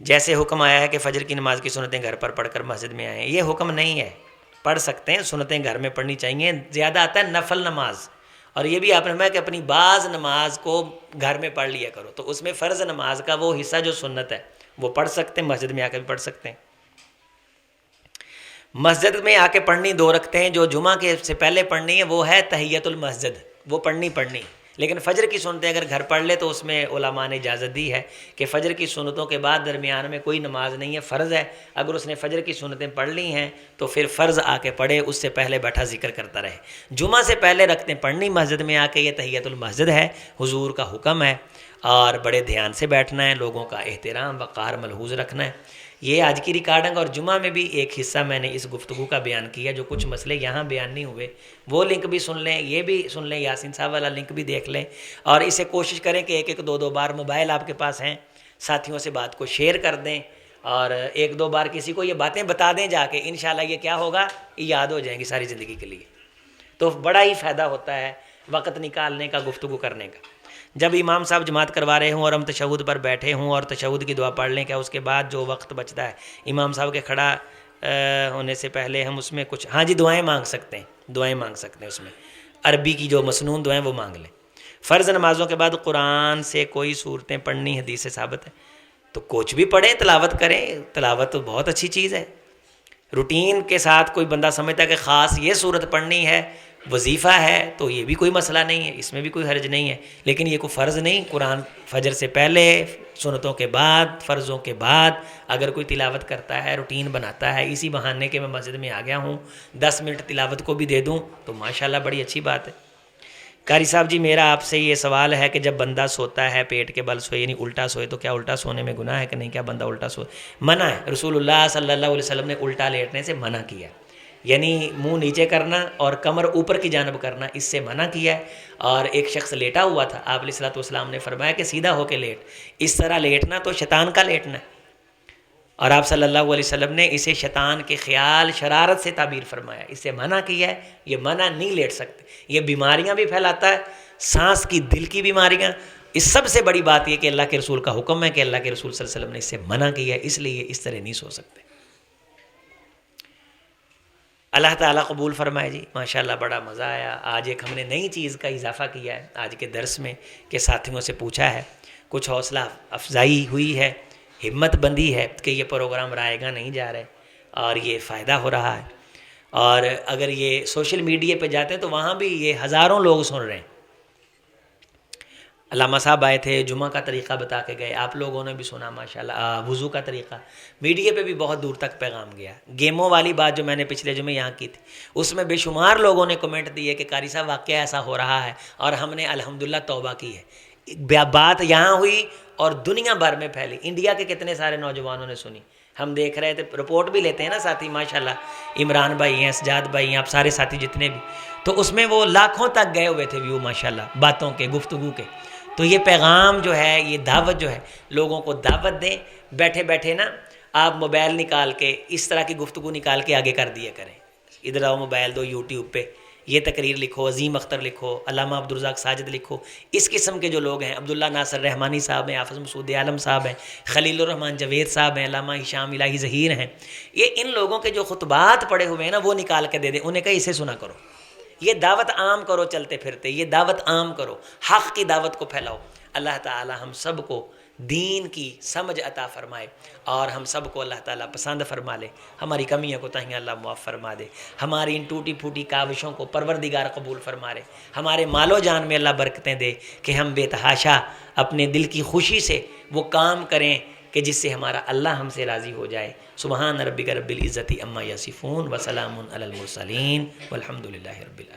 جیسے حکم آیا ہے کہ فجر کی نماز کی سنتیں گھر پر پڑھ کر مسجد میں آئیں، یہ حکم نہیں ہے، پڑھ سکتے ہیں، سنتیں گھر میں پڑھنی چاہیے، زیادہ آتا ہے نفل نماز، اور یہ بھی آپ نے فرمایا کہ اپنی بعض نماز کو گھر میں پڑھ لیا کرو، تو اس میں فرض نماز کا وہ حصہ جو سنت ہے وہ پڑھ سکتے ہیں، مسجد میں آ کے بھی پڑھ سکتے ہیں۔ مسجد میں آ کے پڑھنی 2 رکعتیں جو جمعہ کے سے پہلے پڑھنی ہے وہ ہے تحیۃ المسجد، وہ پڑھنی، لیکن فجر کی سنتیں اگر گھر پڑھ لے تو اس میں علماء نے اجازت دی ہے کہ فجر کی سنتوں کے بعد درمیان میں کوئی نماز نہیں ہے، فرض ہے، اگر اس نے فجر کی سنتیں پڑھ لی ہیں تو پھر فرض آ کے پڑھے، اس سے پہلے بیٹھا ذکر کرتا رہے۔ جمعہ سے پہلے رکھتے پڑھنی مسجد میں آ کے، یہ تحیۃ المسجد ہے، حضور کا حکم ہے، اور بڑے دھیان سے بیٹھنا ہے، لوگوں کا احترام وقار ملحوظ رکھنا ہے۔ یہ آج کی ریکارڈنگ، اور جمعہ میں بھی ایک حصہ میں نے اس گفتگو کا بیان کیا، جو کچھ مسئلے یہاں بیان نہیں ہوئے وہ لنک بھی سن لیں، یہ بھی سن لیں، یاسین صاحب والا لنک بھی دیکھ لیں، اور اسے کوشش کریں کہ 1-2 بار موبائل آپ کے پاس ہیں، ساتھیوں سے بات کو شیئر کر دیں، اور 1-2 بار کسی کو یہ باتیں بتا دیں جا کے، انشاءاللہ یہ کیا ہوگا، یہ یاد ہو جائیں گی ساری زندگی کے لیے، تو بڑا ہی فائدہ ہوتا ہے وقت نکالنے کا، گفتگو کرنے کا۔ جب امام صاحب جماعت کروا رہے ہوں اور ہم تشہد پر بیٹھے ہوں اور تشہد کی دعا پڑھ لیں، کیا اس کے بعد جو وقت بچتا ہے امام صاحب کے کھڑا ہونے سے پہلے ہم اس میں کچھ ہاں جی دعائیں مانگ سکتے ہیں، اس میں عربی کی جو مسنون دعائیں وہ مانگ لیں۔ فرض نمازوں کے بعد قرآن سے کوئی صورتیں پڑھنی حدیث سے ثابت ہے، تو کچھ بھی پڑھیں، تلاوت کریں، تلاوت تو بہت اچھی چیز ہے۔ روٹین کے ساتھ کوئی بندہ سمجھتا ہے کہ خاص یہ صورت پڑھنی ہے، وظیفہ ہے، تو یہ بھی کوئی مسئلہ نہیں ہے، اس میں بھی کوئی حرج نہیں ہے، لیکن یہ کوئی فرض نہیں۔ قرآن فجر سے پہلے، سنتوں کے بعد، فرضوں کے بعد اگر کوئی تلاوت کرتا ہے، روٹین بناتا ہے، اسی بہانے کے میں مسجد میں آ گیا ہوں، 10 منٹ تلاوت کو بھی دے دوں تو ماشاءاللہ بڑی اچھی بات ہے۔ قاری صاحب جی، میرا آپ سے یہ سوال ہے کہ جب بندہ سوتا ہے پیٹ کے بل سوئے، یعنی الٹا سوئے، تو کیا الٹا سونے میں گناہ ہے کہ نہیں؟ کیا بندہ الٹا سوئے؟ منع ہے، رسول اللہ صلی اللہ علیہ وسلم نے الٹا لیٹنے سے منع کیا، یعنی منہ نیچے کرنا اور کمر اوپر کی جانب کرنا، اس سے منع کیا ہے۔ اور ایک شخص لیٹا ہوا تھا، آپ علیہ الصلوۃ والسلام نے فرمایا کہ سیدھا ہو کے لیٹ، اس طرح لیٹنا تو شیطان کا لیٹنا ہے، اور آپ صلی اللہ علیہ وسلم نے اسے شیطان کے خیال، شرارت سے تعبیر فرمایا، اس سے منع کیا ہے، یہ منع نہیں لیٹ سکتے، یہ بیماریاں بھی پھیلاتا ہے، سانس کی، دل کی بیماریاں۔ اس سب سے بڑی بات یہ کہ اللہ کے رسول کا حکم ہے کہ اللہ کے رسول صلی اللہ علیہ وسلم نے اس سے منع کیا ہے، اس لیے اس طرح نہیں سو سکتے۔ اللہ تعالیٰ قبول فرمائے جی، ماشاءاللہ بڑا مزہ آیا۔ آج ایک ہم نے نئی چیز کا اضافہ کیا ہے آج کے درس میں، کہ ساتھیوں سے پوچھا ہے، کچھ حوصلہ افزائی ہوئی ہے، ہمت بندی ہے کہ یہ پروگرام رائے گاہ نہیں جا رہے اور یہ فائدہ ہو رہا ہے، اور اگر یہ سوشل میڈیا پہ جاتے ہیں تو وہاں بھی یہ ہزاروں لوگ سن رہے ہیں۔ علامہ صاحب آئے تھے، جمعہ کا طریقہ بتا کے گئے، آپ لوگوں نے بھی سنا ماشاءاللہ، وضو کا طریقہ میڈیا پہ بھی بہت دور تک پیغام گیا۔ گیموں والی بات جو میں نے پچھلے جمعے یہاں کی تھی، اس میں بے شمار لوگوں نے کمنٹ دیے کہ قاری صاحب واقعہ ایسا ہو رہا ہے، اور ہم نے الحمدللہ توبہ کی ہے۔ بات یہاں ہوئی اور دنیا بھر میں پھیلی، انڈیا کے کتنے سارے نوجوانوں نے سنی، ہم دیکھ رہے تھے، رپورٹ بھی لیتے ہیں نا ساتھی ماشاءاللہ، عمران بھائی ہیں، سجاد بھائی ہیں، آپ سارے ساتھی جتنے بھی، تو اس میں وہ لاکھوں تک گئے ہوئے تھے ویو ماشاءاللہ، باتوں کے، گفتگو کے۔ تو یہ پیغام جو ہے، یہ دعوت جو ہے، لوگوں کو دعوت دیں، بیٹھے بیٹھے نا آپ موبائل نکال کے اس طرح کی گفتگو نکال کے آگے کر دیا کریں، ادھر آؤ موبائل دو، یوٹیوب پہ یہ تقریر لکھو، عظیم اختر لکھو، علامہ عبدالرزاق ساجد لکھو، اس قسم کے جو لوگ ہیں، عبداللہ ناصر رحمانی صاحب ہیں، حافظ مسعود عالم صاحب ہیں، خلیل الرحمن جوید صاحب ہیں، علامہ ہشام الہی ظہیر ہیں، یہ ان لوگوں کے جو خطبات پڑے ہوئے ہیں نا وہ نکال کے دے دیں، انہیں کہیں اسے سنا کرو، یہ دعوت عام کرو، چلتے پھرتے یہ دعوت عام کرو، حق کی دعوت کو پھیلاؤ۔ اللہ تعالی ہم سب کو دین کی سمجھ عطا فرمائے، اور ہم سب کو اللہ تعالیٰ پسند فرما لے، ہماری کمیوں کو تہیں اللہ معاف فرما دے، ہماری ان ٹوٹی پھوٹی کاوشوں کو پروردگار قبول فرما لے، ہمارے مال و جان میں اللہ برکتیں دے کہ ہم بے تحاشا اپنے دل کی خوشی سے وہ کام کریں کہ جس سے ہمارا اللہ ہم سے راضی ہو جائے۔ سبحان ربک رب العزت عما یصفون وسلام علی المرسلین والحمد للہ رب العالمین۔